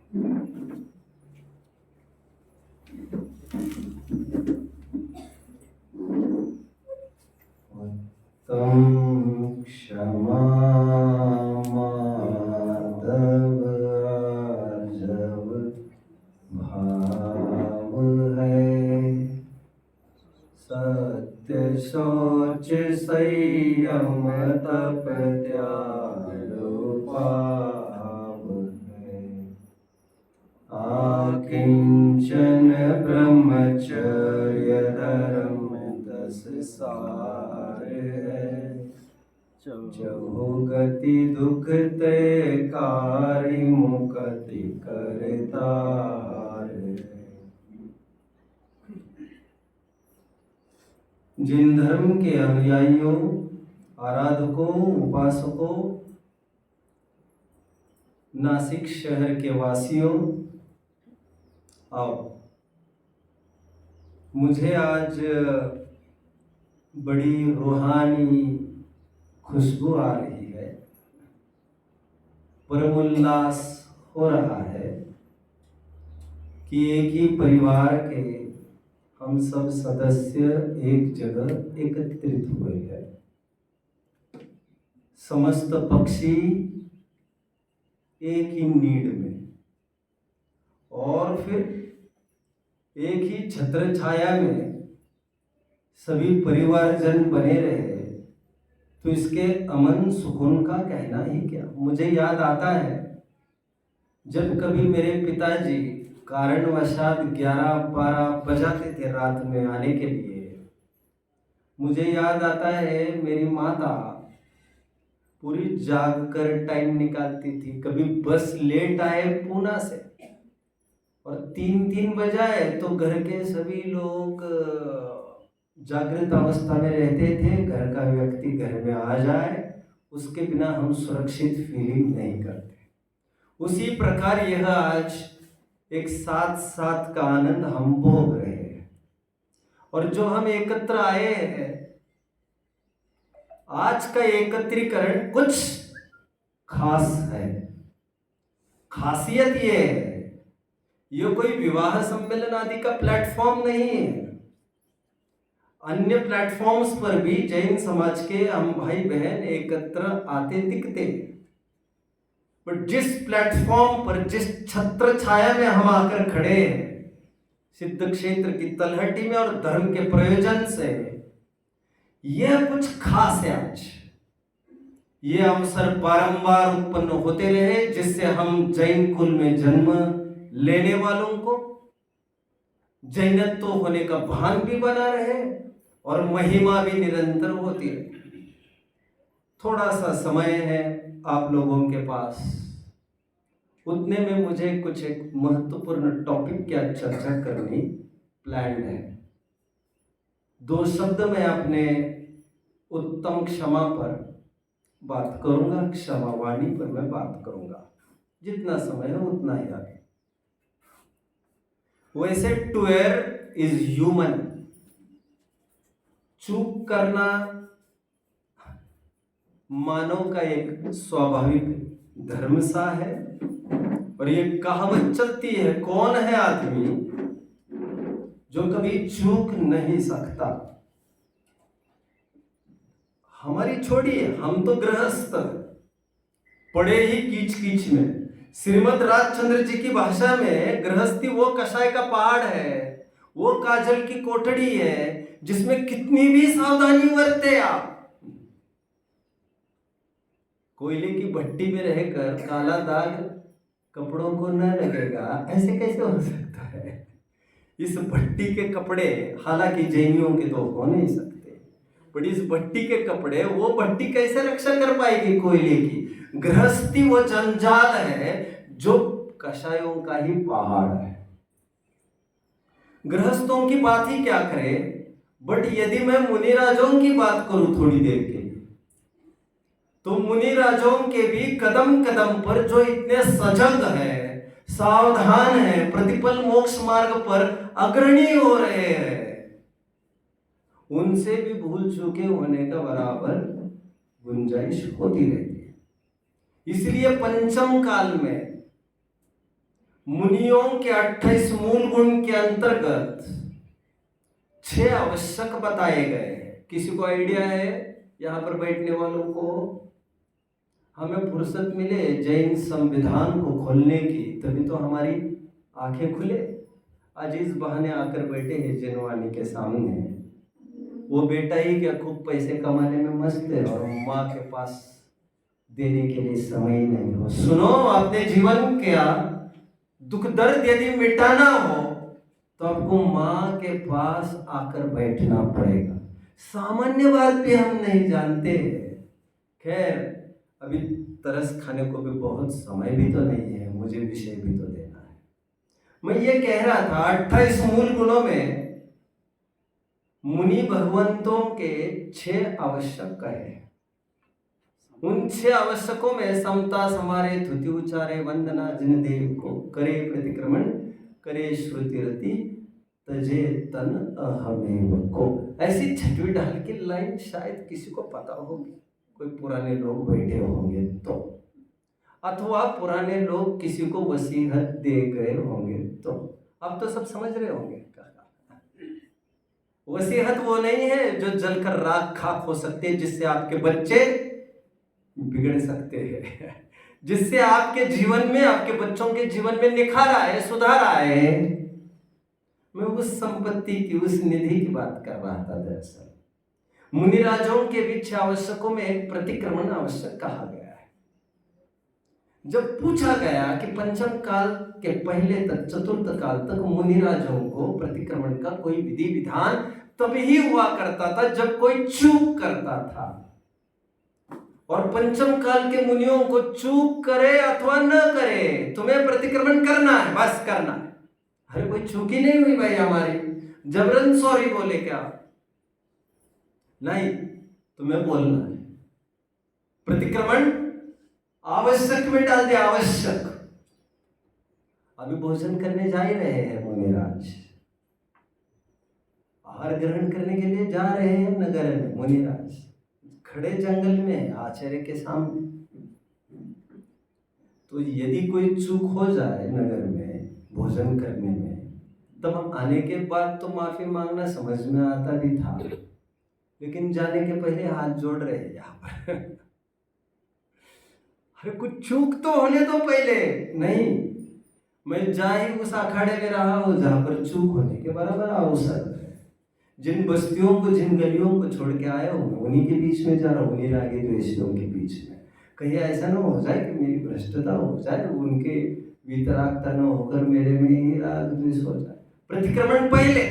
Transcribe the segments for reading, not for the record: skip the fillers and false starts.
तम क्षमा माधव जब भाव है, सत्य शौच संयम तप त्याग पाव है, आकिंचन ब्रह्मचर्य धर्म 10 सार है, चहु गति दुख ते कारी मुक्ति करतार है। जिन धर्म के अनुयायियों, आराधकों, उपासकों, नासिक शहर के वासियों, आओ, मुझे आज बड़ी रूहानी खुशबू आ रही है, परम उल्लास हो रहा है कि एक ही परिवार के हम सब सदस्य एक जगह एकत्रित हुए हैं। समस्त पक्षी एक ही नीड में और फिर एक ही छत्र छाया में सभी परिवारजन बने रहे, तो इसके अमन सुकून का कहना ही क्या। मुझे याद आता है जब कभी मेरे पिताजी कारणवशात 11-12 बजाते थे रात में आने के लिए। मुझे याद आता है मेरी माता पूरी जाग कर टाइम निकालती थी। कभी बस लेट आए पूना से और 3-3 बजाए तो घर के सभी लोग जागृत अवस्था में रहते थे। घर का व्यक्ति घर में आ जाए उसके बिना हम सुरक्षित फीलिंग नहीं करते। उसी प्रकार यह आज एक साथ साथ का आनंद हम भोग रहे हैं। और जो हम एकत्र आए हैं, आज का एकत्रीकरण कुछ खास है। खासियत ये है, ये कोई विवाह सम्मेलन आदि का प्लेटफॉर्म नहीं है। अन्य प्लेटफॉर्म्स पर भी जैन समाज के हम भाई बहन एकत्र आते दिखते, पर जिस प्लेटफॉर्म पर, जिस छत्र छाया में हम आकर खड़े हैं, सिद्ध क्षेत्र की तलहटी में और धर्म के प्रयोजन से, यह कुछ खास है। आज ये अवसर बारंबार उत्पन्न होते रहे जिससे हम जैन कुल में जन्म लेने वालों को जैनत्व होने का भान भी बना रहे और महिमा भी निरंतर होती रहे। थोड़ा सा समय है आप लोगों के पास, उतने में मुझे कुछ एक महत्वपूर्ण टॉपिक की चर्चा करनी प्लान है। 2 शब्द मैं अपने उत्तम क्षमा पर बात करूंगा, क्षमा वाणी पर मैं बात करूंगा। जितना समय है उतना ही आगे। वैसे टू एयर इज ह्यूमन, चूक करना मानव का एक स्वाभाविक धर्म सा है। और ये कहावत चलती है, कौन है आदमी जो कभी चूक नहीं सकता। हमारी छोड़िए, हम तो गृहस्थ पड़े ही कीच कीच में। श्रीमद राजचंद्र जी की भाषा में गृहस्थी वो कषाय का पहाड़ है, वो काजल की कोठड़ी है जिसमें कितनी भी सावधानी बरते आप, कोयले की भट्टी में रहकर काला दाग कपड़ों को न लगेगा, ऐसे कैसे हो सकता है। इस भट्टी के कपड़े, हालांकि जैनियों के तो हो नहीं सकते, पर इस भट्टी के कपड़े, वो भट्टी कैसे रक्षा कर पाएगी कोयले की। गृहस्थी वो जंजाल है जो कषायों का ही पहाड़ है। गृहस्थों की बात ही क्या करें, बट यदि मैं मुनिराजों की बात करूं थोड़ी देर के लिए, तो मुनिराजों के भी कदम कदम पर जो इतने सजग है, सावधान है, प्रतिपल मोक्ष मार्ग पर अग्रणी हो रहे हैं, उनसे भी भूल चूके होने का बराबर गुंजाइश होती रहती है। इसलिए पंचम काल में मुनियों के 28 मूल गुण के अंतर्गत 6 आवश्यक बताए गए। किसी को आइडिया है यहां पर बैठने वालों को? हमें फुर्सत मिले जैन संविधान को खोलने की, तभी तो हमारी आंखें खुले। आज इस बहाने आकर बैठे हैं जनवाणी के सामने। वो बेटा ही क्या खूब पैसे कमाने में मस्त है और माँ के पास देने के लिए समय ही नहीं हो। सुनो, अपने जीवन क्या दुख दर्द यदि मिटाना हो तो आपको माँ के पास आकर बैठना पड़ेगा। सामान्य बात भी हम नहीं जानते। खैर, अभी तरस खाने को भी बहुत समय भी तो नहीं है, मुझे विषय भी तो देना है। मैं ये कह रहा था 28 मूल गुणों में मुनि भगवंतों के 6 आवश्यक कहे। उन 6 आवश्यकों में समता समारे धुति उचारे वंदना जिन देव को, करे प्रतिक्रमण करे श्रुति रति तजे तन अहमेव को। ऐसी छठवीं ढाल की लाइन शायद किसी को पता होगी, कोई पुराने लोग बैठे होंगे तो, अथवा पुराने लोग किसी को वसीयत दे गए होंगे तो। अब तो सब समझ रहे होंगे। वसीयत वो नहीं है जो जलकर राख खाक हो सकते हैं, जिससे आपके बच्चे बिगड़ सकते हैं, जिससे आपके जीवन में, आपके बच्चों के जीवन में निखार आए, सुधार आए। मैं उस संपत्ति की, उस निधि की बात कर रहा था। दरअसल मुनिराजों के भी 6 आवश्यकों में एक प्रतिक्रमण आवश्यक कहा गया है। जब पूछा गया कि पंचम काल के पहले तक, चतुर्थ काल तक मुनिराजों को प्रतिक्रमण का कोई विधि विधान तभी ही हुआ करता था जब कोई चूक करता था, और पंचम काल के मुनियों को चूक करे अथवा न करे, तुम्हें प्रतिक्रमण करना है, बस करना है। अरे कोई चूकी नहीं हुई भाई हमारी, जबरन सॉरी बोले क्या? नहीं, तुम्हें बोलना है। प्रतिक्रमण आवश्यक में डाल दिया, आवश्यक। अभी भोजन करने जा ही रहे हैं मुनिराज, आहार ग्रहण करने के लिए जा रहे हैं नगर में मुनिराज, खड़े जंगल में आचार्य के सामने। तो यदि कोई चूक हो जाए नगर में भोजन करने में, तब आने के बाद तो माफी मांगना समझ में आता भी था, लेकिन जाने के पहले हाथ जोड़ रहे हैं यहाँ पर। अरे कुछ चूक तो होने दो पहले। नहीं, मैं जा ही उस अखाड़े में रहा हूं जहां पर चूक होने के बराबर अवसर है। जिन बस्तियों को, जिन गलियों को छोड़ के आया हूं, उन्हीं के बीच में जा रहा हूं, उन्हीं रागे द्वेषियों के बीच में। कहीं ऐसा ना हो जाए कि मेरी भ्रष्टता हो जाए, उनके वितरागता न होकर मेरे में ही राग द्वेष हो जाए। प्रतिक्रमण पहले।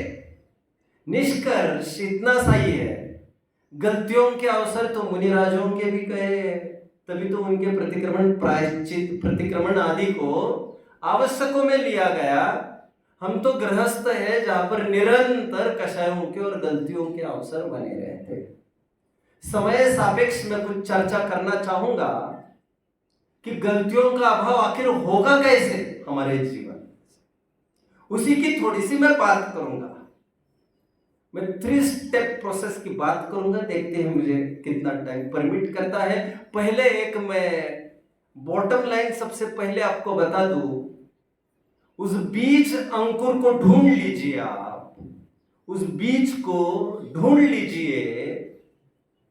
निष्कर्ष इतना सा ही है, गलतियों के अवसर तो मुनिराजों के भी कहे, तभी तो उनके प्रतिक्रमण, प्रायश्चित, प्रतिक्रमण आदि को आवश्यकों में लिया गया। हम तो गृहस्थ है जहां पर निरंतर कषायों के और गलतियों के अवसर बने रहते। समय सापेक्ष में कुछ चर्चा करना चाहूंगा कि गलतियों का अभाव आखिर होगा कैसे हमारे जीवन, उसी की थोड़ी सी मैं बात करूंगा। मैं 3 स्टेप प्रोसेस की बात करूंगा, देखते हैं मुझे कितना टाइम परमिट करता है। पहले एक मैं बॉटम लाइन सबसे पहले आपको बता दूं, उस बीज अंकुर को ढूंढ लीजिए। आप उस बीज को ढूंढ लीजिए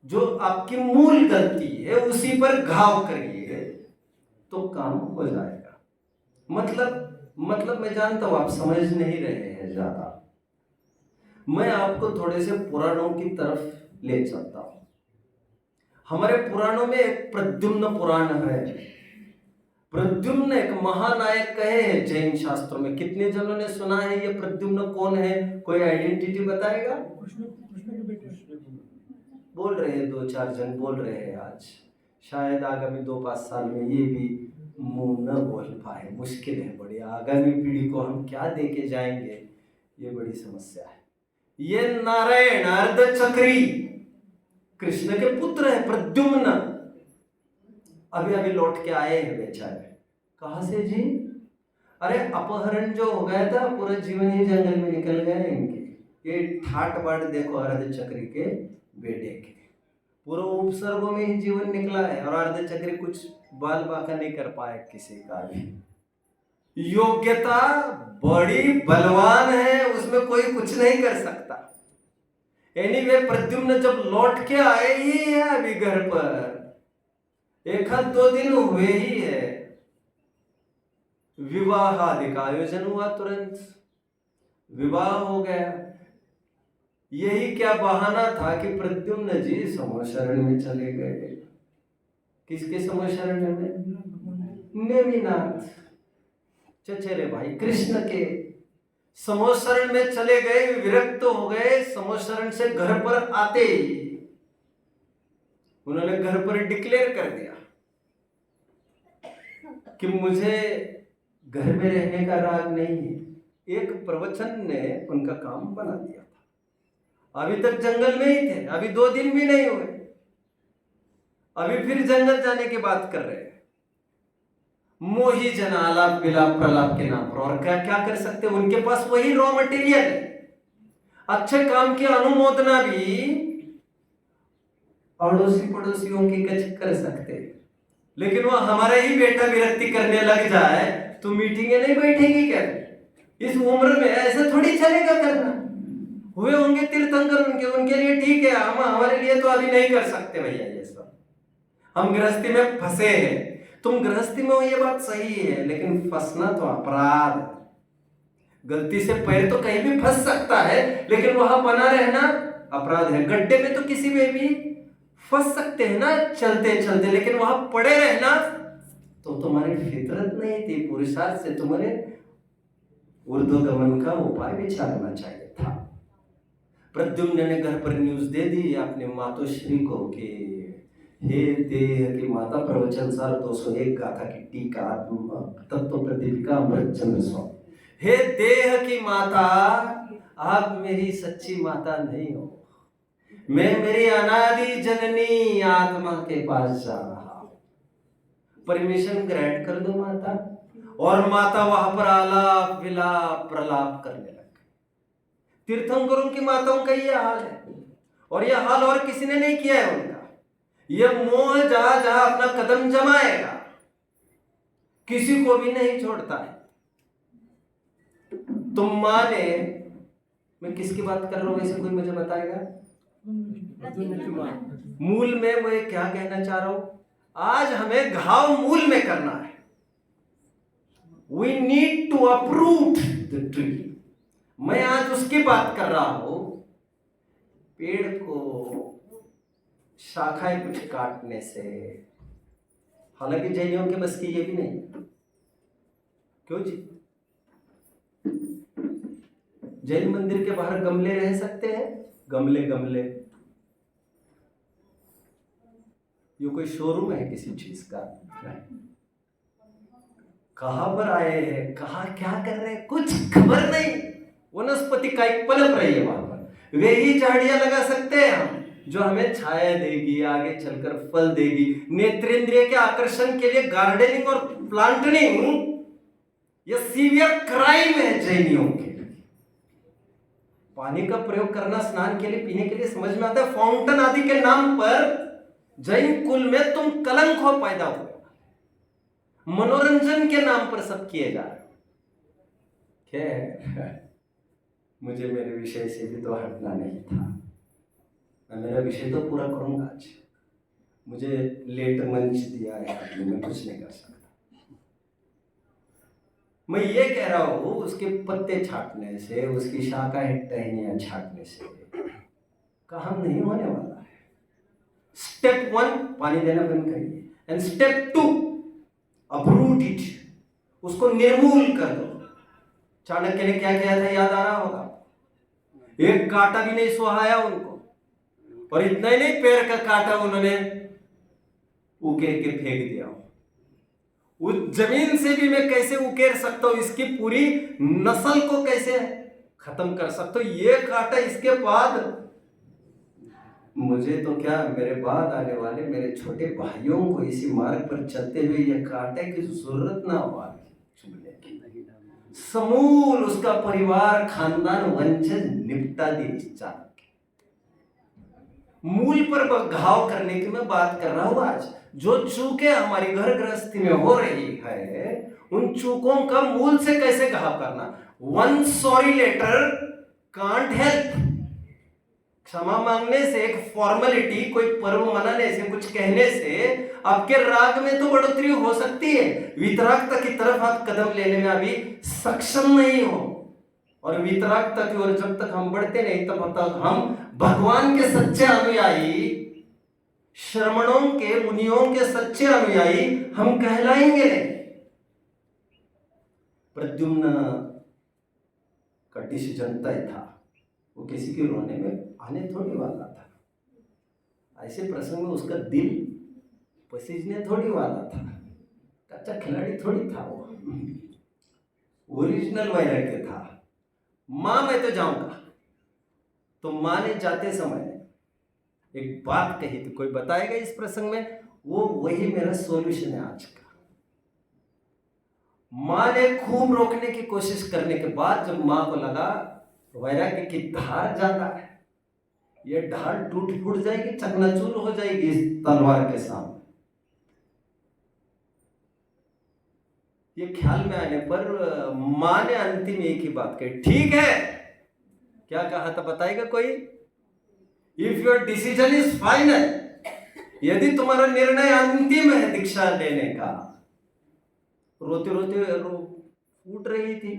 जो आपकी मूल गलती है, उसी पर घाव करिए तो काम हो जाएगा। मतलब मैं जानता हूं आप समझ नहीं रहे हैं ज्यादा। मैं आपको थोड़े से पुराणों की तरफ ले चलता हूं। हमारे पुराणों में एक प्रद्युम्न पुराण है। प्रद्युम्न एक महानायक कहे हैं जैन शास्त्रों में। कितने जनों ने सुना है ये प्रद्युम्न कौन है? कोई आइडेंटिटी बताएगा? बोल रहे हैं, 2-4 जन बोल रहे हैं आज। शायद आगामी 2-5 साल में ये भी मुंह न बोल पाए, मुश्किल है बड़ी। आगामी पीढ़ी को हम क्या दे के जाएंगे, ये बड़ी समस्या है। ये नारायण अर्धचक्री कृष्ण के पुत्र है प्रद्युम्न। अभी लौट के आए हैं बेचारे। कहां से जी? अरे अपहरण जो हो गया था, पूरा जीवन ही जंगल में निकल गए इनके। ये ठाट बाट देखो अर्धचक्री के बेटे के, पूरा उपसर्गों में ही जीवन निकला है, और अर्धचक्री कुछ बाल बाका नहीं कर पाए किसी का भी। योग्यता बड़ी बलवान है, उसमें कोई कुछ नहीं कर सकता। एनीवे प्रद्युम्न जब लौट के आए ही है अभी घर पर, एक आध 2 दिन हुए ही है, विवाह आदि का आयोजन हुआ, तुरंत विवाह हो गया। यही क्या बहाना था कि प्रद्युम्न जी समूह शरण में चले गए। किसके समूह शरण में? नेमिनाथ चचेरे भाई कृष्ण के समूह शरण में चले गए। विरक्त हो गए। समूह शरण से घर पर आते ही उन्होंने घर पर डिक्लेयर कर दिया कि मुझे घर में रहने का राग नहीं है। एक प्रवचन ने उनका काम बना दिया था। अभी तक जंगल में ही थे, अभी 2 दिन भी नहीं हुए, अभी फिर जंगल जाने की बात कर रहे हैं। मोही जन आलाप विलाप प्रलाप के नाम पर। और क्या क्या कर सकते, उनके पास वही रॉ मटेरियल है। अच्छे काम की अनुमोदना भी अड़ोसी पड़ोसियों की कर सकते, लेकिन वो हमारा ही बेटा विरक्ति करने लग जाए तो मीटिंगें नहीं बैठेंगी क्या? इस उम्र में ऐसे थोड़ी चलेगा करना। हुए होंगे तीर्थंकर उनके लिए ठीक है, हम हमारे लिए तो अभी नहीं कर सकते भैया ये सब। हम गृहस्थी में फंसे हैं। तुम गृहस्थी में हो ये बात सही है, लेकिन फंसना तो अपराध। गलती से पैर तो कहीं भी फंस सकता है, लेकिन वहां बना रहना अपराध है। गड्ढे में तो किसी में भी फंस सकते हैं ना चलते चलते, लेकिन वहां पड़े रहना तो तुम्हारी फितरत नहीं थी। पुरुषार्थ से तुम्हारे ऊर्ध्वगमन का उपाय विचारना चाहिए था। प्रद्युम्न ने घर पर न्यूज दे दी अपने मातोश्री को कि हे देह की माता, प्रवचन सार 201 गाथा की टीका तत्व प्रदीपिका अमृतचंद्र स्वामी। हे देह की माता, आप मेरी सच्ची माता नहीं हो। मैं मेरी अनादि जननी आत्मा के पास जा रहा हूं। परमिशन ग्रांट कर दो माता। और माता वहां पर आलाप विलाप प्रलाप करने लग गई। तीर्थंकरों की माताओं का यह हाल है, और यह हाल और किसी ने नहीं किया है उनका। यह मोह जहां जहां अपना कदम जमाएगा किसी को भी नहीं छोड़ता है। तुम माने, मैं किसकी बात कर रहा हूं वैसे कोई मुझे बताएगा? मूल में मैं क्या कहना चाह रहा हूं? आज हमें घाव मूल में करना है। We need to uproot the tree. मैं आज उसकी बात कर रहा हूं। पेड़ को शाखाएं कुछ काटने से, हालांकि जैनियों के बस की ये भी नहीं। क्यों जी? जैन मंदिर के बाहर गमले रह सकते हैं, गमले गमले। ये कोई शोरूम है किसी चीज का? कहां पर आए हैं, कहां क्या कर रहे हैं, कुछ खबर नहीं। वनस्पति का एक पनप रही है वहां पर। वे ही झाड़ियां लगा सकते हैं हम, जो हमें छाया देगी, आगे चलकर फल देगी। नेत्रेंद्रिय के आकर्षण के लिए गार्डनिंग और प्लांटनिंग यह सीवियर क्राइम है जैनियों के। पानी का प्रयोग करना स्नान के लिए, पीने के लिए समझ में आता है। फाउंटेन आदि के नाम पर जैन कुल में तुम कलंक हो पैदा हो। मनोरंजन के नाम पर सब किए जा रहे। मुझे मेरे विषय से भी तो हटना नहीं था। मैं मेरा विषय तो पूरा करूंगा आज। मुझे लेट मंच दिया है, मैं कुछ नहीं कर सकता। मैं ये कह रहा हूं, उसके पत्ते छाटने से, उसकी शाखाएं टहनियां छाटने से काम नहीं होने वाला है। स्टेप 1 पानी देना बंद करिए, एंड स्टेप 2 अपरूट इट, उसको निर्मूल कर दो। चाणक्य ने क्या किया था याद आ रहा होगा? एक कांटा भी नहीं सुहाया उनको, और इतना ही नहीं, पैर का कांटा उन्होंने उकेर के फेंक दिया। उस जमीन से भी मैं कैसे उकेर सकता हूं, इसकी पूरी नस्ल को कैसे खत्म कर सकता हूं, ये कांटा इसके बाद मुझे तो क्या, मेरे बाद आने वाले मेरे छोटे भाइयों को इसी मार्ग पर चलते हुए यह कांटे की जरूरत ना हो चुभने की। समूल उसका परिवार खानदान वंशज निपटा दी इस चाणक्य। मूल पर घाव करने की मैं बात कर रहा हूं आज। जो चूकें हमारी घर गृहस्थी में हो रही है, उन चूकों का मूल से कैसे घाव करना। One sorry letter can't help. क्षमा मांगने से, एक फॉर्मेलिटी, कोई पर्व मनाने से, कुछ कहने से आपके राग में तो बढ़ोतरी हो सकती है, वितरागता की तरफ आप कदम लेने में अभी सक्षम नहीं हो। और वितरागता की ओर जब तक हम बढ़ते नहीं, तब तक हम भगवान के सच्चे अनुयायी, श्रमणों के, मुनियों के सच्चे अनुयायी हम कहलाएंगे नहीं। प्रद्युम्न का डिसीजन तय था, वो किसी के रोने में आने थोड़ी वाला था। ऐसे प्रसंग में उसका दिल पसीजने थोड़ी वाला था। कच्चा खिलाड़ी थोड़ी था वो, ओरिजिनल वैराग्य था। मां मैं तो जाऊंगा। तो मां ने जाते समय एक बात कही थी, कोई बताएगा इस प्रसंग में? वो वही मेरा सॉल्यूशन है आज का। मां ने खूब रोकने की कोशिश करने के बाद जब मां को लगा वैराग्य की धार ज्यादा है, ये ढाल टूट फूट जाएगी, चकनाचूर हो जाएगी इस तलवार के सामने, ये ख्याल में आने पर मां ने अंतिम एक ही बात कही, ठीक है। क्या कहा था बताएगा कोई? If your decision is final, यदि तुम्हारा निर्णय अंतिम है दीक्षा लेने का। रोते रोते फूट रही थी,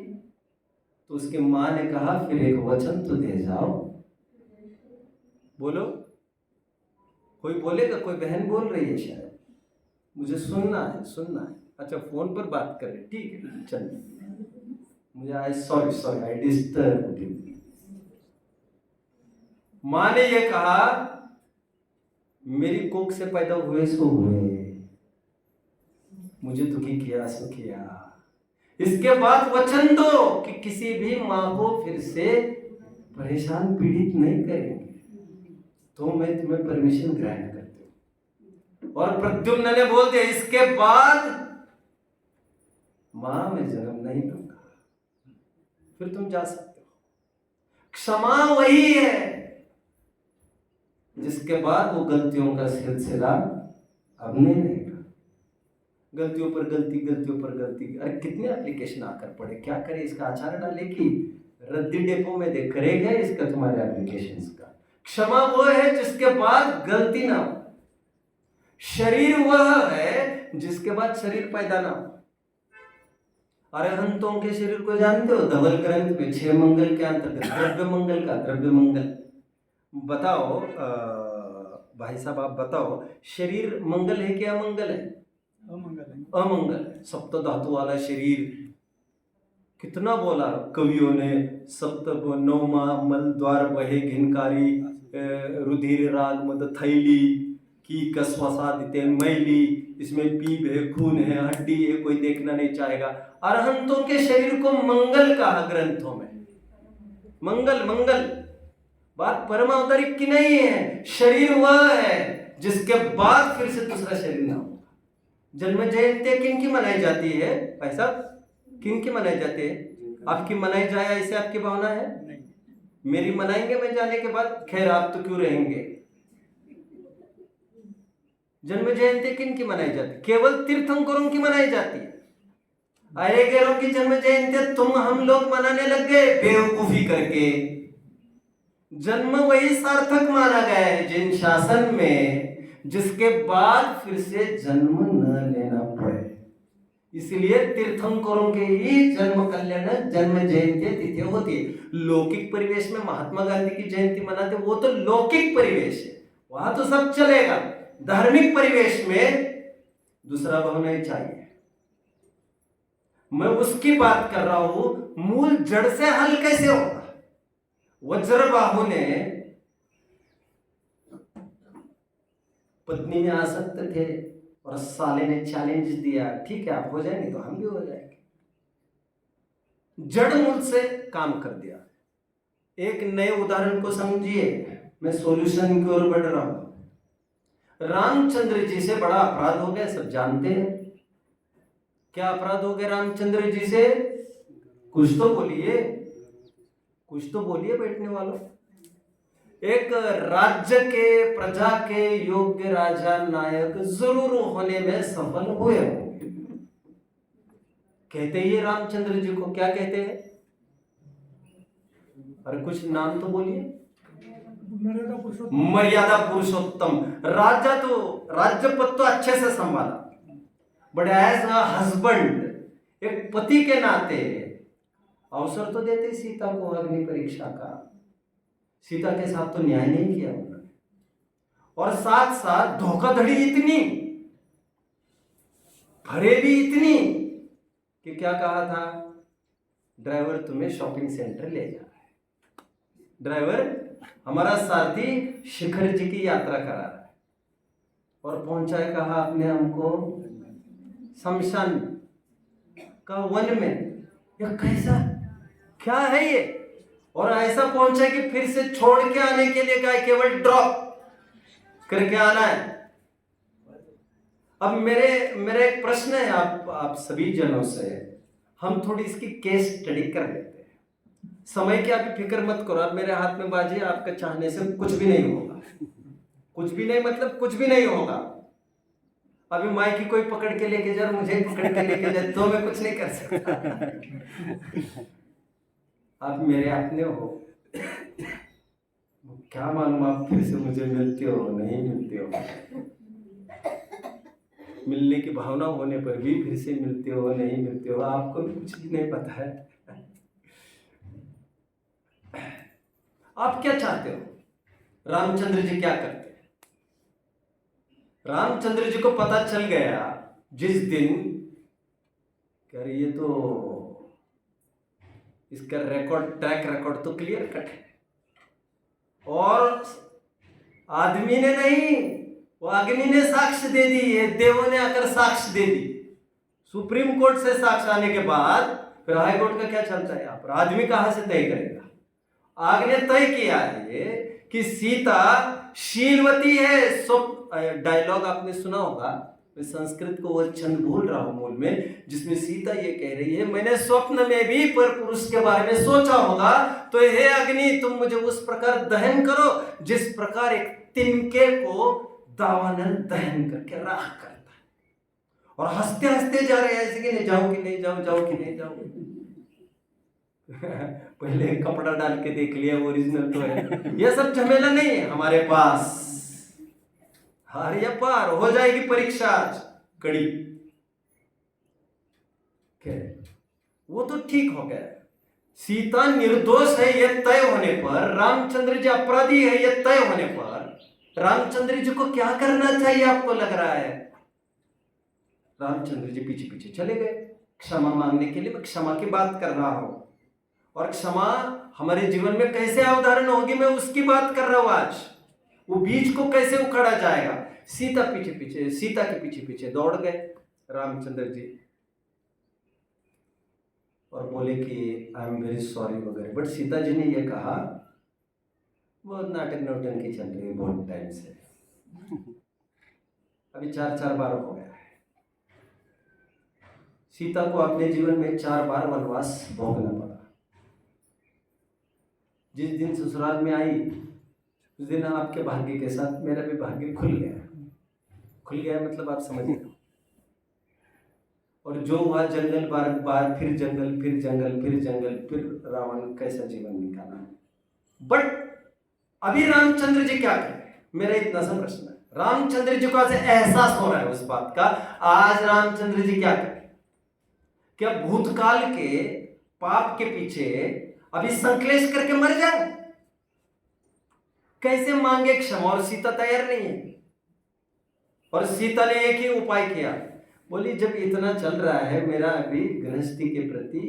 तो उसकी मां ने कहा फिर एक वचन तो दे जाओ। बोलो, कोई बोलेगा? कोई बहन बोल रही है शायद, मुझे सुनना है, सुनना है। अच्छा फोन पर बात कर रहे, ठीक है चलिए। मुझे आई सॉरी आई डिस्टर्ब यू। मां ने यह कहा, मेरी कोख से पैदा हुए सो हुए, मुझे दुखी किया सो किया। इसके बाद वचन दो कि किसी भी मां को फिर से परेशान पीड़ित नहीं करेंगे, तो मैं तुम्हें परमिशन ग्रांट करती हूं। और प्रद्युम्न ने बोल दिया, इसके बाद मां मैं जन्म नहीं लूंगा, फिर तुम जा सकते हो। क्षमा वही है जिसके बाद वो गलतियों का सिलसिला अब नहीं रहेगा। गलतियों पर गलती, गलतियों पर गलती। अरे कितने एप्लीकेशन आकर पड़े, क्या करे? इसका आचार डाले कि रद्दी डेपो में देख करेगा इसका तुम्हारे एप्लीकेशन का। क्षमा वो है जिसके बाद गलती ना हो। शरीर वह है जिसके बाद शरीर पैदा ना हो। अरहंतों के शरीर को जानते हो? धवल ग्रंथ में 6 मंगल के अंतर्गत द्रव्य मंगल का, द्रव्य मंगल। बताओ भाई साहब, आप बताओ, शरीर मंगल है कि अमंगल है? अमंगल है। सप्त धातु वाला शरीर, कितना बोला कवियों ने, सप्त नौमा मल द्वार बहे घिनकारी, रुधिर राग मद थैली की कसवसादिते मैली, इसमें पीप है, खून है, हड्डी है, कोई देखना नहीं चाहेगा। अरहंतों के शरीर को मंगल कहा ग्रंथों में। मंगल मंगल, बात परमावतारिक की नहीं है। शरीर वह है जिसके बाद फिर से दूसरा शरीर ना होगा। जन्म जयंती किन की मनाई जाती है भाई साहब? किन की मनाई जाती है? आपकी मनाई जाए ऐसे आपकी भावना है? नहीं। मेरी मनाएंगे मैं जाने के बाद? खैर आप तो क्यों रहेंगे। जन्म जयंती किन की मनाई जाती है? केवल तीर्थंकरों की मनाई जाती है। अरेगेरों की जन्म जयंती तुम हम लोग मनाने लग गए बेवकूफी करके। जन्म वही सार्थक माना गया है जिन शासन में, जिसके बाद फिर से जन्म न लेना पड़े। इसलिए तीर्थंकरों के ही जन्म कल्याण जन्म जयंती तिथि होती है। लौकिक परिवेश में महात्मा गांधी की जयंती मनाते, वो तो लौकिक परिवेश है, वहां तो सब चलेगा। धार्मिक परिवेश में दूसरा भाव नहीं चाहिए। मैं उसकी बात कर रहा हूं, मूल जड़ से हल कैसे होगा। वज्रबाहु ने पत्नी में आसक्त थे और साले ने चैलेंज दिया, ठीक है आप हो जाएंगे तो हम भी हो जाएंगे। जड़ मूल से काम कर दिया। एक नए उदाहरण को समझिए, मैं सॉल्यूशन की ओर बढ़ रहा हूं। रामचंद्र जी से बड़ा अपराध हो गया, सब जानते हैं। क्या अपराध हो गया रामचंद्र जी से? कुछ तो बोलिए, कुछ तो बोलिए बैठने वालों। एक राज्य के, प्रजा के योग्य राजा नायक जरूर होने में सफल हुए होंगे। कहते ये रामचंद्र जी को क्या कहते हैं? अरे कुछ नाम तो बोलिए। मर्यादा पुरुषोत्तम। राजा तो, राज्य पद तो अच्छे से संभाला, बट एज अ हस्बैंड, एक पति के नाते अवसर तो देते सीता को अग्नि परीक्षा का। सीता के साथ तो न्याय नहीं किया उन्होंने, और साथ साथ धोखाधड़ी इतनी, फरेबी इतनी कि क्या कहा था, ड्राइवर तुम्हें शॉपिंग सेंटर ले जा रहा है, ड्राइवर हमारा सारथी शिखर जी की यात्रा करा रहा है, और पहुंचाए कहा आपने हमको शमशान का वन में। यह कैसा, क्या है ये? और ऐसा पहुंचा कि फिर से छोड़ के आने के लिए कहा, केवल ड्रॉप करके आना है। अब मेरे एक प्रश्न है आप सभी जनों से, हम थोड़ी इसकी केस स्टडी कर लेते हैं। समय की आप फिक्र मत करो, आप मेरे हाथ में बाजी, आपके चाहने से कुछ भी नहीं होगा। कुछ भी नहीं मतलब कुछ भी नहीं होगा। अभी माई की कोई पकड़ के लेके जा, मुझे पकड़ के लेके जाए तो मैं कुछ नहीं कर सकता। आप मेरे अपने हो, क्या मालूम आप फिर से मुझे मिलते हो नहीं मिलते हो। मिलने की भावना होने पर भी फिर से मिलते हो नहीं मिलते हो, आपको भी कुछ भी नहीं पता है। आप क्या चाहते हो? रामचंद्र जी क्या करते हैं? रामचंद्र जी को पता चल गया जिस दिन, कह रही ये तो इसका ट्रैक रिकॉर्ड तो क्लियर कट है, और आदमी ने नहीं, वो अग्नि ने साक्ष्य दे दी है, देवों ने आकर साक्ष्य दे दी। सुप्रीम कोर्ट से साक्ष्य आने के बाद फिर हाई कोर्ट का क्या चलता है यहाँ पर? आदमी कहां से तय करेगा? आग ने तय किया है कि सीता शीलवती है। डायलॉग आपने सुना होगा, मैं संस्कृत को वो छंद भूल रहा हूं मूल में, जिसमें सीता ये कह रही है, मैंने स्वप्न में भी पर पुरुष के बारे में सोचा होगा, तो हे अग्नि तुम मुझे उस प्रकार दहन करो जिस प्रकार एक तिनके को दावानल दहन करके राख करता है। और हंसते हंसते जा रहे हैं ऐसे कि नहीं जाओ कि नहीं जाओ, जाओ कि नहीं जाओ। पहले कपड़ा डाल के देख लिया ओरिजिनल तो है, यह सब झमेला नहीं है हमारे पास। हार या पार हो जाएगी परीक्षा आज कड़ी। वो तो ठीक हो गया, सीता निर्दोष है यह तय होने पर, रामचंद्र जी अपराधी है यह तय होने पर रामचंद्र जी को क्या करना चाहिए आपको लग रहा है? रामचंद्र जी पीछे पीछे चले गए क्षमा मांगने के लिए। मैं क्षमा की बात कर रहा हूं, और क्षमा हमारे जीवन में कैसे अवधारण होगी मैं उसकी बात कर रहा हूं आज। वो बीज को कैसे उखाड़ा जाएगा? सीता के पीछे पीछे दौड़ गए रामचंद्र जी, और बोले कि आई एम वेरी सॉरी वगैरह। बट सीता जी ने यह कहा, बहुत नाटक नौटंकी चल रही है बहुत टाइम से, अभी 4 बार हो गया है। सीता को अपने जीवन में 4 बार वनवास भोगना पड़ा। जिस दिन ससुराल में आई उस दिन आपके भाग्य के साथ मेरा भी भाग्य खुल गया मतलब आप समझ गए। और जो हुआ जंगल बार फिर जंगल, फिर जंगल, फिर जंगल, फिर रावण कैसा जीवन निकाला। बट अभी रामचंद्र जी क्या करें, मेरा इतना सा प्रश्न है। रामचंद्र जी को आज एहसास हो रहा है उस बात का, आज रामचंद्र जी क्या करें? क्या भूतकाल के पाप के पीछे अभी संकलेश करके मर जाए? कैसे मांगे क्षमा? और सीता तैयार नहीं है। और सीता ने एक ही उपाय किया, बोली जब इतना चल रहा है, मेरा अभी गृहस्थी के प्रति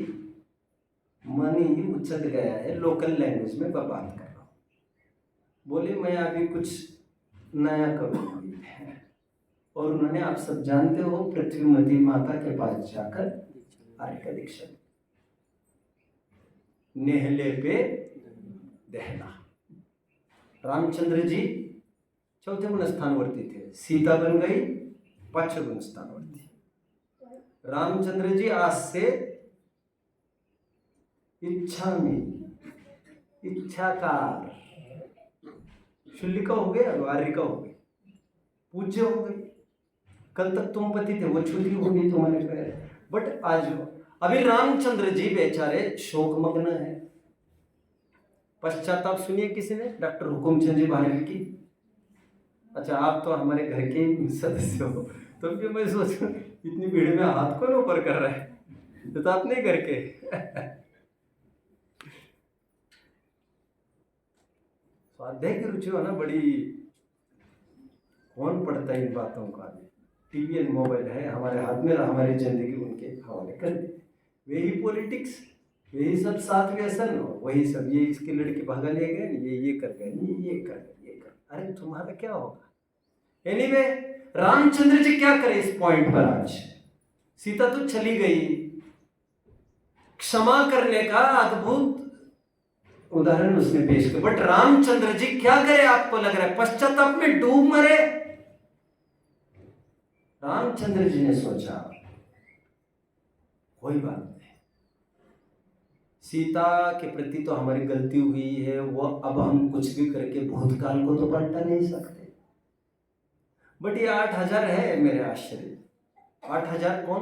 मन ही उचट गया है, लोकल लैंग्वेज में मैं बात कर रहा हूं। बोले मैं अभी कुछ नया करूंगी। और उन्होंने, आप सब जानते हो, पृथ्वीमती माता के पास जाकर आर्य का दीक्षा, नेहले पे दहना। रामचंद्र जी चौथे गुण स्थानवर्ती थे, सीता बन गई 5वें गुण स्थानवर्ती। रामचंद्र जी आज से इच्छाकार शुल्लिका हो गए, अब आर्यिका हो गई, पूज्य हो गई। कल तक तुम पति थे, वो क्षुद्र हो गई तुम्हारे पैर। बट आज अभी रामचंद्र जी बेचारे शोकमग्न है। पश्चाताप सुनिए किसी ने, डॉक्टर हुकुमचंद जी बाहर की। अच्छा, आप तो हमारे घर के सदस्य हो, तो भी मैं सोचूं इतनी भीड़ में हाथ कौन ऊपर कर रहा है, तो आप नहीं घर के। स्वाध्याय की रुचि हो ना बड़ी, कौन पढ़ता है इन बातों का। टीवी एंड मोबाइल है हमारे हाथ में, हमारी जिंदगी उनके हवाले कर दी। वही पॉलिटिक्स, यही सब साथ व्यसन, वही सब, ये इसकी लड़की भागा ले गए, ये कर गए, ये कर, अरे तुम्हारा क्या होगा। एनीवे, रामचंद्र जी क्या करे इस पॉइंट पर। आज सीता तो चली गई, क्षमा करने का अद्भुत उदाहरण उसने पेश किया, बट रामचंद्र जी क्या करे। आपको लग रहा है पश्चाताप में डूब मरे। रामचंद्र जी ने सोचा कोई बात नहीं, सीता के प्रति तो हमारी गलती हुई है, वो अब हम कुछ भी करके भूतकाल को तो पलटा नहीं सकते। बट ये 8,000 है मेरे आश्चर्य। 8,000 कौन?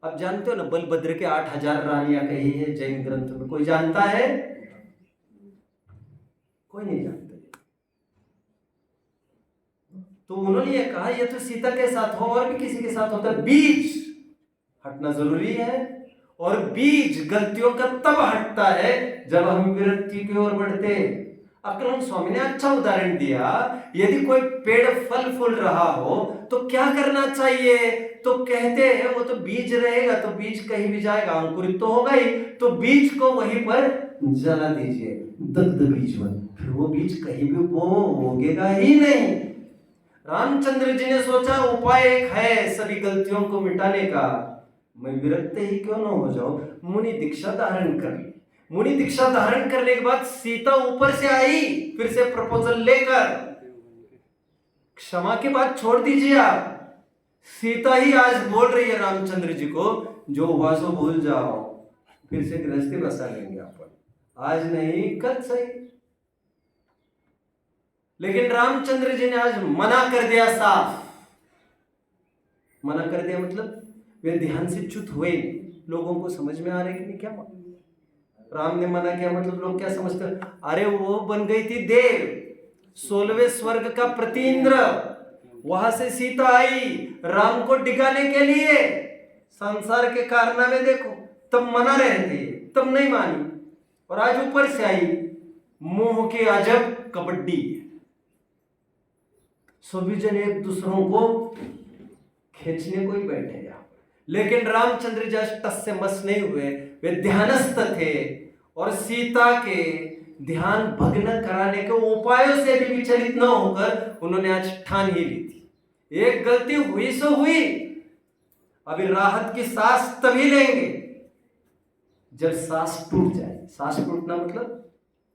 अब जानते हो ना, बलभद्र के 8,000 रानियां कही है जैन ग्रंथ में। कोई जानता है? कोई नहीं जानता। तो उन्होंने ये कहा, ये तो सीता के साथ हो और भी किसी के साथ होता है, बीज हटना जरूरी है। और बीज गलतियों का तब हटता है जब हम विरक्ति की ओर बढ़ते। अकरम स्वामी ने अच्छा उदाहरण दिया, यदि कोई पेड़ फल फूल रहा हो तो क्या करना चाहिए। तो कहते हैं वो तो बीज रहेगा, तो बीज कहीं भी जाएगा, अंकुरित तो होगा ही, तो बीज को वहीं पर जला दीजिए, दग्ध बीजवत, फिर वो बीज कहीं भी वो उगेगा ही नहीं। रामचंद्र जी ने सोचा उपाय एक है सभी गलतियों को मिटाने का, मैं विरक्त ही क्यों न हो जाऊं, मुनि दीक्षा धारण कर ली। मुनि दीक्षा धारण करने के बाद सीता ऊपर से आई, फिर से प्रपोजल लेकर। क्षमा की बात छोड़ दीजिए आप, सीता ही आज बोल रही है रामचंद्र जी को, जो हुआ सो भूल जाओ, फिर से गृहस्थी बसा लेंगे अपन, आज नहीं कल सही। लेकिन रामचंद्र जी ने आज मना कर दिया, साफ मना कर दिया। मतलब वे ध्यान से च्युत हुए। लोगों को समझ में आ रहा है कि नहीं क्या राम ने मना किया, मतलब लोग क्या समझते हैं, अरे वो बन गई थी देव, 16वें स्वर्ग का प्रतीन्द्र, वहां से सीता आई राम को डिगाने के लिए। संसार के कारनामे देखो, तब मना रहे थे, तब नहीं मानी, और आज ऊपर से आई। मोह की अजब कबड्डी, सभी जन एक दूसरों को खींचने को ही बैठे यहां। लेकिन रामचंद्र जी टस से मस नहीं हुए, वे ध्यानस्थ थे और सीता के ध्यान भग्न कराने के उपायों से भी विचलित न होकर उन्होंने आज ठान ही ली थी। एक गलती हुई सो हुई, अभी राहत की सांस तभी लेंगे जब सांस टूट जाए। सांस टूटना मतलब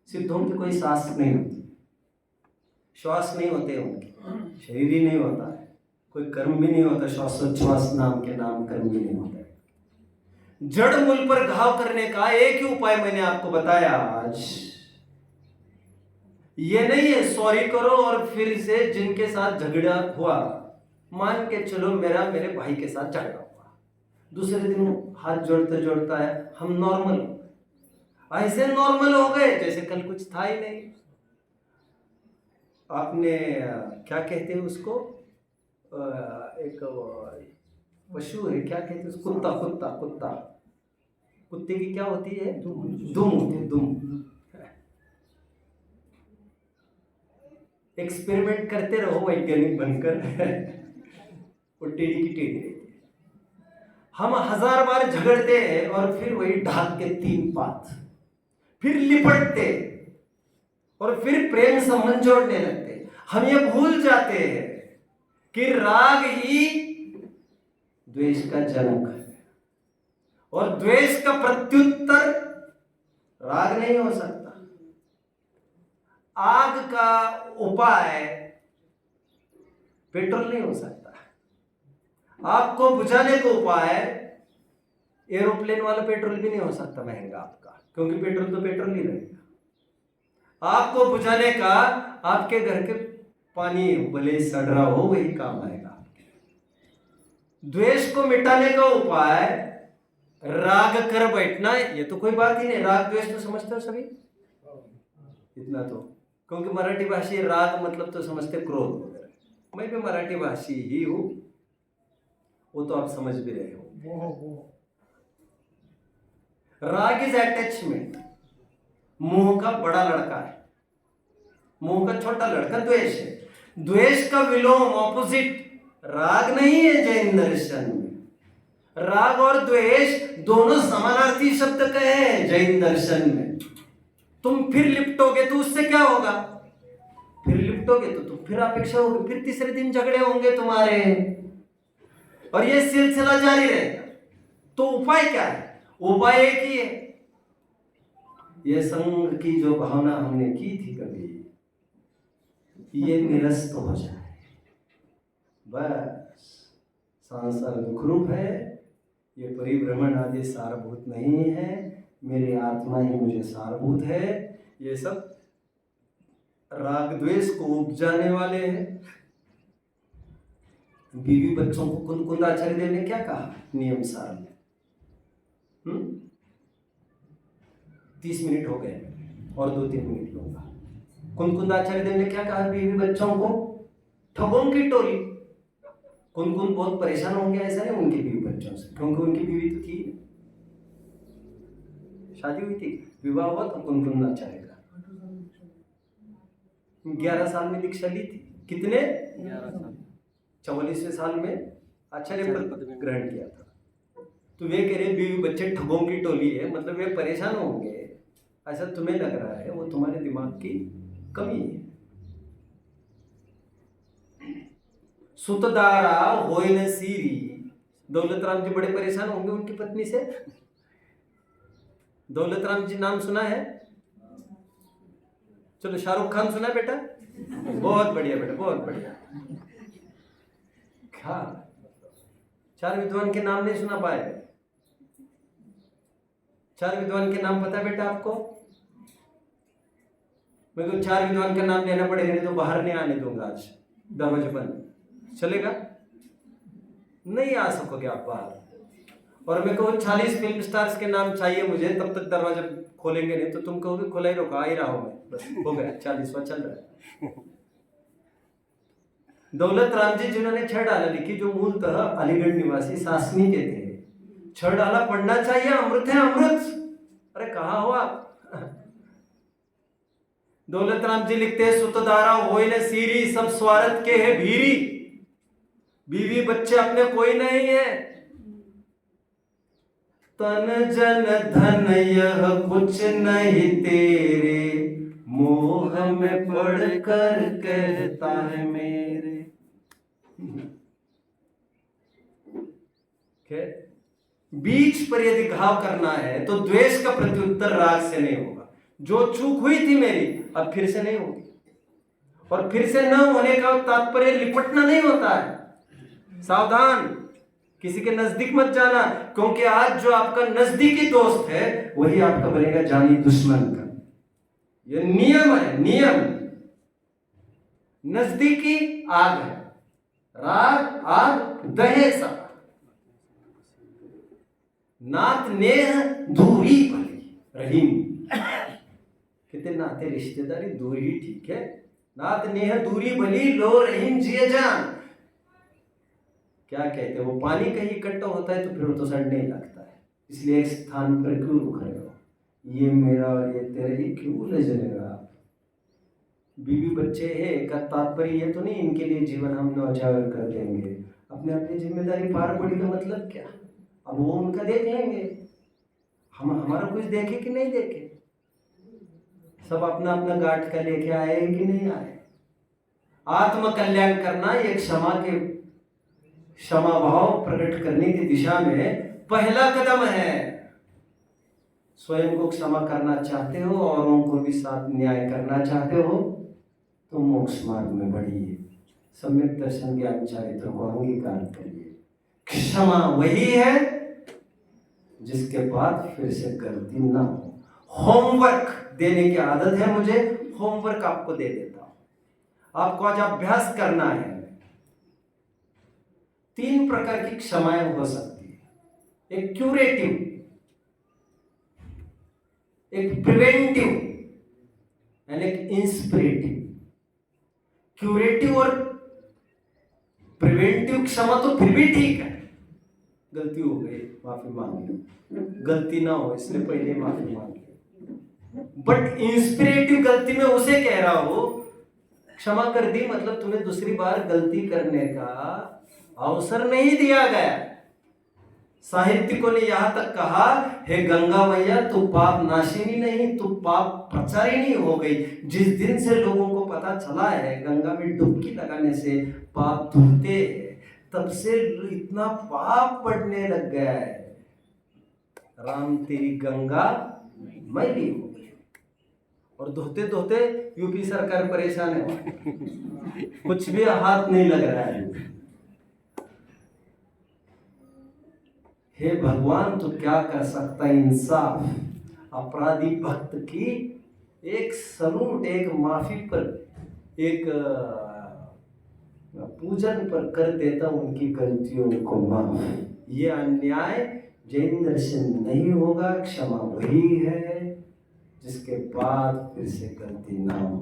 सिद्धों की कोई सांस नहीं होती, श्वास नहीं होते उनके, शरीर ही नहीं होता है, कोई कर्म भी नहीं होता, श्वासोच्छ्वास नाम के नाम कर्म भी नहीं होता है। जड़ मूल पर घाव करने का एक ही उपाय मैंने आपको बताया आज। ये नहीं है सॉरी करो और फिर से जिनके साथ झगड़ा हुआ, मान के चलो मेरे भाई के साथ झगड़ा हुआ, दूसरे दिन हाथ जोड़ते जोड़ता है हम नॉर्मल, ऐसे नॉर्मल हो गए जैसे कल कुछ था ही नहीं। आपने क्या कहते हैं उसको, एक पशु है, क्या कहते हैं उसको, कुत्ता, कुत्ते की क्या होती है, दुम। एक्सपेरिमेंट करते रहो वैज्ञानिक बनकर, वो टेढ़ी की टेढ़ी रहती है। हम 1000 बार झगड़ते हैं और फिर वही ढाक के 3 पात, फिर लिपटते और फिर प्रेम संबंध जोड़ने लगते। हम ये भूल जाते हैं कि राग ही द्वेष का जनक है और द्वेष का प्रत्युत्तर राग नहीं हो सकता। आग का उपाय पेट्रोल नहीं हो सकता, आग को बुझाने का उपाय एरोप्लेन वाला पेट्रोल भी नहीं हो सकता महंगा आपका, क्योंकि पेट्रोल तो पेट्रोल ही रहेगा। आग को बुझाने का आपके घर के पानी भले सड़ रहा हो वही काम आएगा। द्वेष को मिटाने का उपाय राग कर बैठना, ये तो कोई बात ही नहीं। राग द्वेष तो समझते हो सभी इतना तो, क्योंकि मराठी भाषी राग मतलब तो समझते क्रोध वगैरह, मैं भी मराठी भाषी ही हूं, वो तो आप समझ भी रहे हो। राग इज अटैचमेंट, मोह का बड़ा लड़का है, मोह का छोटा लड़का द्वेष है। द्वेष का विलोम ऑपोजिट राग नहीं है जैन दर्शन में। राग और द्वेष दोनों समानार्थी शब्द कहे हैं जैन दर्शन में। तुम फिर लिपटोगे तो उससे क्या होगा? फिर लिपटोगे तो तुम फिर अपेक्षा होगी, फिर तीसरे दिन झगड़े होंगे तुम्हारे, और ये सिलसिला जारी रहेगा। तो उपाय क्या है? उपाय एक ही है, ये संग की जो भावना हमने की थी कभी, ये निरस्त हो जाए बस। संसार दुखरूप है, ये परिभ्रमण आदि सारभूत नहीं है, मेरी आत्मा ही मुझे सारभूत है। ये सब राग द्वेष को उपजाने वाले हैं। बीवी बच्चों को कुंकुंदाचार्य ने क्या कहा नियम सार में? 30 मिनट हो गए और 2-3 मिनट लूंगा। कुंकुंदाचार्य देव ने क्या कहा बीवी बच्चों को? ठगों की टोली। कुंकुन बहुत परेशान हो गया ऐसा नहीं उनके बीवी बच्चों से, क्योंकि उनकी बीवी तो थी, शादी हुई थी, विवाह हुआ था कुंकुंदाचार्य का। 11 साल में दीक्षा ली थी। कितने? 11 साल। 44वें साल में आचार्य पद ग्रहण किया था। तो वे कह रहे बीवी बच्चे ठगों की टोली है, मतलब वे परेशान होंगे ऐसा तुम्हें लग रहा है, वो तुम्हारे दिमाग की कमी है। सुतदारा होइने सीरी, दौलत राम जी बड़े परेशान होंगे उनकी पत्नी से। दौलत राम जी नाम सुना है? चलो शाहरुख खान सुना है बेटा? बहुत बढ़िया बेटा, बहुत बढ़िया। क्या 4 विद्वान के नाम नहीं सुना पाए? 4 विद्वान के नाम पता है बेटा आपको? मैं तो 4 विद्वान का नाम लेना पड़ेगा, नहीं तो बाहर नहीं आने दूंगा आज, दरवाजे बंद। चलेगा? नहीं आ सकोगे आप बाहर। और मैं कहूँ 40 फिल्म स्टार्स के नाम चाहिए मुझे, तब तक दरवाजा खोलेंगे नहीं, तो तुम कहोगे खुला ही रखो, आ ही रहा हूं मैं, बस हो गया, 40वां चल रहा है। दौलत राम जी जिन्होंने छह डाला लिखी, जो मूलतः अलीगढ़ निवासी सासनी के थे। छह डाला पढ़ना चाहिए, अमृत है अमृत। अरे कहाँ हो आप? दौलत राम जी लिखते हैं सुतदारा होए न सीरी, सब स्वार्थ के है भीरी। बीवी बच्चे अपने कोई नहीं है, तन जन धन यह कुछ नहीं तेरे, मोह में पड़कर कहता है मेरे। बीच पर यदि घाव करना है तो द्वेष का प्रत्युत्तर राग से नहीं होगा। जो चूक हुई थी मेरी अब फिर से नहीं होगी, और फिर से न होने का तात्पर्य लिपटना नहीं होता है। सावधान, किसी के नजदीक मत जाना, क्योंकि आज जो आपका नजदीकी दोस्त है वही आपका बनेगा जानी दुश्मन का। यह नियम है, नियम। नजदीकी आग है, राग आग दहे सा, नात नेह दूरी भली रहीम। कितने नाते रिश्तेदारी दूरी ठीक है, नात नेह दूरी भली लो रहीम जिए जान। क्या कहते हैं, वो पानी कहीं इकट्ठा होता है तो फिर वो तो सड़ने ही लगता है, इसलिए एक स्थान पर क्यों रुक रहे हो? ये मेरा और ये तेरा, ये क्यों उलझ रहे हो आप? बीवी बच्चे हैं का तात्पर्य ये तो नहीं इनके लिए जीवन हम न्यौछावर कर देंगे। अपने अपनी जिम्मेदारी पार पड़ी का मतलब क्या? अब वो उनका देख लेंगे, हम हमारा कुछ देखे कि नहीं देखे। सब अपना अपना गांठ का लेके आए कि नहीं आए। आत्म कल्याण करना ये क्षमा भाव प्रकट करने की दिशा में पहला कदम है। स्वयं को क्षमा करना चाहते हो, औरों को भी साथ न्याय करना चाहते हो, तो मोक्ष मार्ग में बढ़िए, सम्यक दर्शन ज्ञान चरित्र को अंगीकार करिए। क्षमा वही है जिसके बाद फिर से गलती ना हो। होमवर्क देने की आदत है मुझे, होमवर्क आपको दे देता हूं। आपको आज अभ्यास करना है। 3 प्रकार की क्षमाएं हो सकती है। एक क्यूरेटिव, एक प्रिवेंटिव एंड एक इंस्पिरेटिव। क्यूरेटिव और प्रिवेंटिव क्षमा तो फिर भी ठीक है, गलती हो गई माफी मांग लो, गलती ना हो इसलिए पहले माफी मांग लो। बट इंस्पिरेटिव गलती में उसे कह रहा हो क्षमा कर दी, मतलब तुम्हें दूसरी बार गलती करने का अवसर नहीं दिया गया। साहित्यिकों ने यहां तक कहा, हे गंगा मैया तू पाप नाशिनी नहीं, तू पाप प्रचारिणी हो गई। जिस दिन से लोगों को पता चला है गंगा में डुबकी लगाने से पाप धुलते हैं, तब से इतना पाप बढ़ने लग गया है। राम तेरी गंगा मैली हो गई। और धोते धोते यूपी सरकार परेशान है, कुछ भी हाथ नहीं लग रहा है। हे भगवान तू क्या कर सकता है? इंसाफ, अपराधी भक्त की एक सलूट, एक माफी पर, एक पूजन पर कर देता उनकी गलतियों को माफ। ये अन्याय जैन दर्शन नहीं होगा। क्षमा वही है जिसके बाद फिर से गलती ना हो।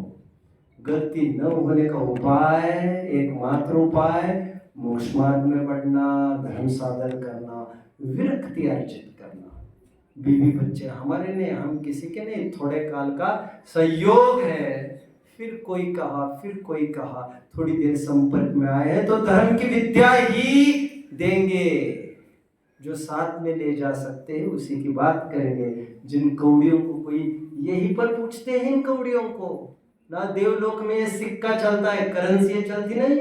गलती न होने का उपाय, एकमात्र उपाय, मोक्ष मार्ग में बढ़ना, धर्म साधन करना, विरक्ति अर्जित करना। बीवी बच्चे हमारे नहीं, हम किसी के नहीं, थोड़े काल का संयोग है। फिर कोई कहा, फिर कोई कहा, थोड़ी देर संपर्क में आए हैं तो धर्म की विद्या ही देंगे। जो साथ में ले जा सकते हैं उसी की बात करेंगे। जिन कौड़ियों को कोई यही पर पूछते हैं, इन कौड़ियों को ना देवलोक में सिक्का चलता है, करेंसी चलती नहीं।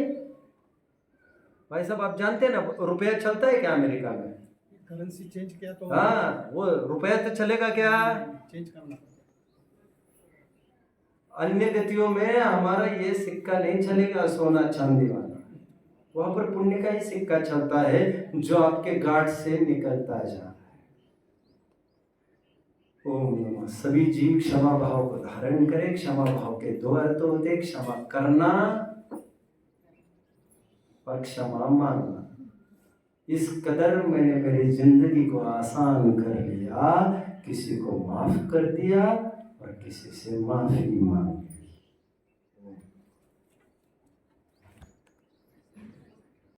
भाई साहब आप जानते हैं ना रुपया चलता है क्या अमेरिका में? करेंसी चेंज किया तो हाँ, वो रुपया तो चलेगा क्या? चेंज करना। अन्य गतियों में हमारा ये सिक्का नहीं चलेगा, सोना चांदी वाला। वहां पर पुण्य का ही सिक्का चलता है जो आपके गांठ से निकलता जा रहा है। ओम नमः। सभी जीव क्षमा भाव को धारण करें। क्षमा भाव के 2 अर्थ होते, क्षमा करना और क्षमा मांगना। इस कदर मैंने मेरी जिंदगी को आसान कर लिया, किसी को माफ कर दिया और किसी से माफी मांगी।